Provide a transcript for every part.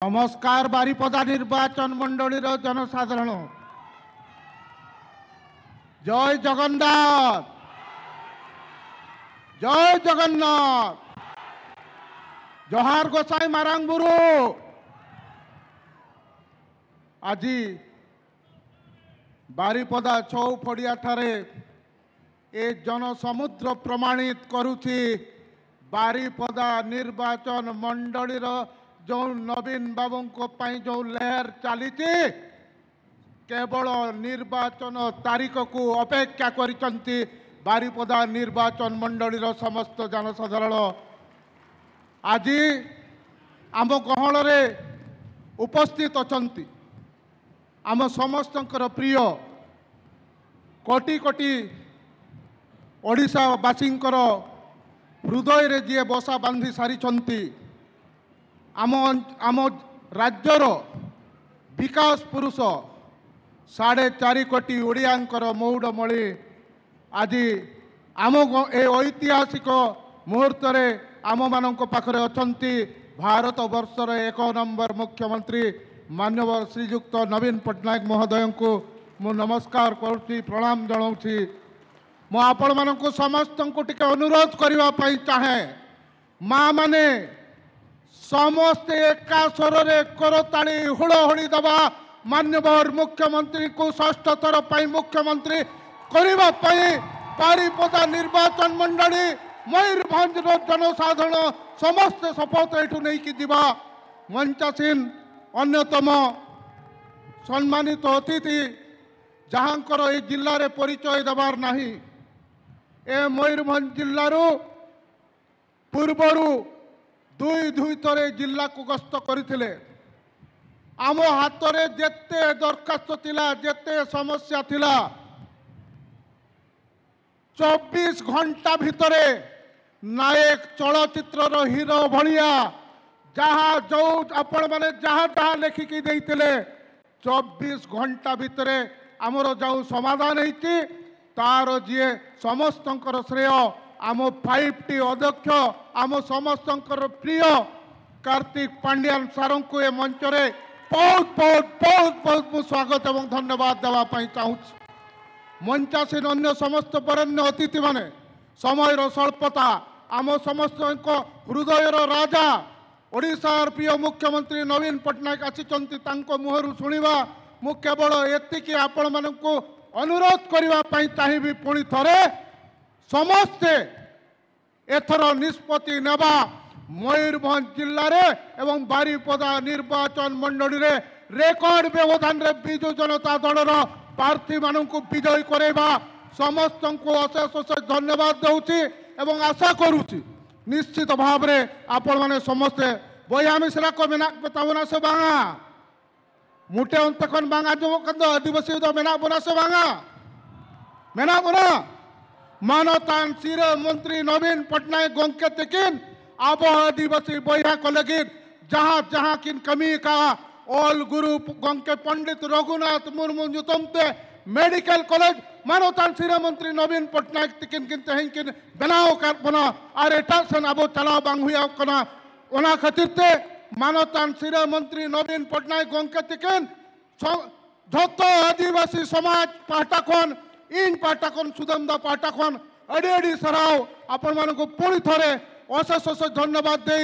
नमस्कार बारिपदा निर्वाचन मंडली जनसाधारण जय जगन्नाथ जय जगन्नाथ जोहार गोसाई मारांगबुरु आज बारिपदा चौफड़िया ठारे ए जनसमुद्र प्रमाणित करुछि बारिपदा निर्वाचन मंडली जो नवीन बाबू जो लहर चली केवल निर्वाचन तारीख को अपेक्षा करिसंती बारिपदा निर्वाचन मंडली समस्त जनसाधारण आज आम गहल रे उपस्थित अछंती आम समस्त प्रिय कोटि कोटि ओडिशावासी हृदय रे जी बसा बांधी सारी आम राज्यर विकास पुरुष 4.5 कोटी ओडियांकर मौड़मणि आज आम ए ऐतिहासिक मुहूर्त आम मान पाखरे अछंती भारत वर्षर 1 नंबर मुख्यमंत्री माननीय श्रीयुक्त नवीन पट्टनायक महोदय को मु नमस्कार करुच्ची प्रणाम जनाऊँगी मु आपण मानक समस्त को टिके अनुरोध करने चाहे माँ माने समस्ते एका स्वर करताली हुड़हुड़ी दबा मान्यवर मुख्यमंत्री को षष्ठ थर मुख्यमंत्री करने बारिपदा निर्वाचन मंडली मयूरभंज जनसाधारण समस्त शपथ एठू नहीं दिवा मंचासीन अन्यतम सम्मानित अतिथि जहाँकर ए जिले में परिचय देवार नहीं ए मयूरभंज जिलू पूर्वर दुई थरे जिला को गस्त करथिले आम हाथ में जेते दरखास्त थिला जेते समस्या थिला 24 घंटा भितरे नायक चलचित्र हीरो भलिया जहाँ जो आपण माने जहाँ जहाँ लेखिकी देइतिले 24 घंटा भितरे आमर जो समाधान होती तार जी समस्त श्रेय आम 5T अध्यक्ष आम समस्त प्रिय कार्तिक पांड्यान सार को ए मंच रे बहुत बहुत बहुत बहुत स्वागत और धन्यवाद देवाई चाहूँ मंचासीन अन्य समस्त बरण्य अतिथि माने समय स्वल्पता आम समस्त हृदय राजा ओडिशार प्रिय मुख्यमंत्री नवीन पट्टनायक आसी मुहर शुणा मु केवल एतिकी आपण मानू अनुरोध करने चाहिए पुणी थरे समस्ते एथर निष्पत्ति नेबा मयूरभंज जिले में एवं बारिपदा निर्वाचन मंडली रे रेकर्ड व्यवधान रे विजु जनता दलर प्रार्थी मानू विजयी करवा समस्त को अशेष अशेष धन्यवाद दूची एवं आशा करुच्ची निश्चित भाव में आपण मैंने समस्ते बया मिश्रा को मेना बतावना से बांगा मुटे अंतखन बांगा जो आदिवासी मेना बना से बांगा मेना बना मानतान सिर मंत्री नवीन पट्टनायक गंके तिकिन अब आदिवासी बहिरा कलगिन जहाँ जहाँ किन कमी का ऑल गुरु गंके पंडित रघुनाथ मुर्मू जुतमते मेडिकल कॉलेज मानतान सिर मंत्री नवीन पट्टनायक तिकिन किन हिंकिन बनाओ कर बना और एटा सन अब चलाओ बांग हुआ कना ओना खातिर मानतान सिर मंत्री नवीन पट्टनायक गंके तिकिन झोतो आदिवासी समाज पाटाखन इन पाटाखन सुदमदा पाटाखन अड़ी अड़ी सराव आपण मानक पुणी थरे अशेष अशेष धन्यवाद दे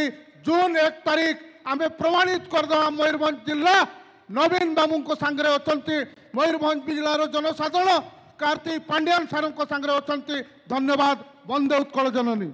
जून 1 तारीख आमे प्रमाणित करदे मयूरभंज जिला नवीन बाबू को सांगरे अछंती मयूरभंज जिलार जनसाधारण कार्तिक पांड्यान सार सांगरे अछंती धन्यवाद वंदे उत्कल जननी।